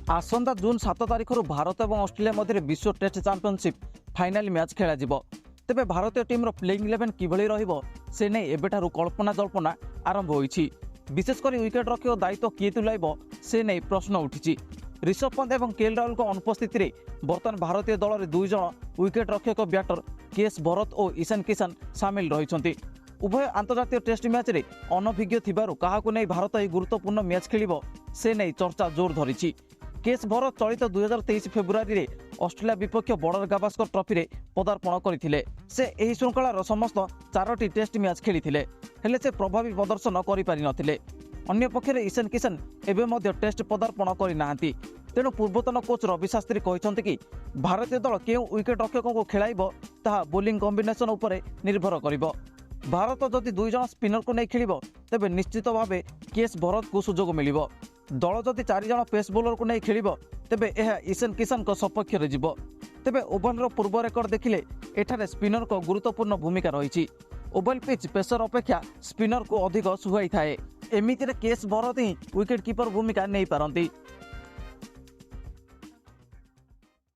आसंता जून 7 तारिख भारत और ऑस्ट्रेलिया मध्य विश्व टेस्ट चैंपियनशिप फाइनाल मैच खेल तेबे भारतीय टीम प्लेइंग 11 किभली रहिबो से नहीं एबेठारु कल्पना जल्पना आरंभ होईछि। विशेषकर विकेट रक्षक दायित्व किए तुलाइब से नहीं प्रश्न उठी। ऋषभ पंत और केएल राहुल अनुपस्थित बर्तमान भारतीय दल में 2 जण विकेट रक्षक बैटर केएस भरत और ईशान किशन सामिल रही। उभय अंतर्जातीय टेस्ट मैच रे अनभिज्ञ थिबारु काहाकु नै भारत यह गुरुत्वपूर्ण मैच खेलिबो से नहीं चर्चा जोर धरिछि। केएस भरत चलित 2023 फेब्रुआरी रे ऑस्ट्रेलिया विपक्ष बॉर्डर गावस्कर ट्रॉफी रे पदार्पण करथिले। से एही श्रृंखलार समस्त 4टी टेस्ट मैच खेलिथिले हेले से प्रभावी प्रदर्शन करि पारि नथिले। अन्य पक्षरे ईशान किशन एबे मध्य टेस्ट पदार्पण करि नाहांती। तेणु पूर्वतन कोच रवि शास्त्री कहते कि भारतीय दल केउ विकेट रक्षकों को खेलाइबो ताहा बोलिंग कॉम्बिनेशन उपरे निर्भर करिबो। भारत जदि 2 जण स्पिनर को नहीं खेलिबो तेबे निश्चित भावे केएस भरत को सुजोग मिलिबो। दल जदि 4 जण पेस बोलर को नहीं खेलिबो तेबे यह ईशान किशन को सपक्ष रे जिवो। तेबे ओवल पूर्व रेकर्ड देखिले एठारे स्पिनर को गुरुत्वपूर्ण भूमिका रही। ओवल पिच पेसर अपेक्षा स्पिनर को अधिक सुहाई थाए। एमितिरे केएस भरत ही विकेट कीपर भूमिका नहीं पारंती।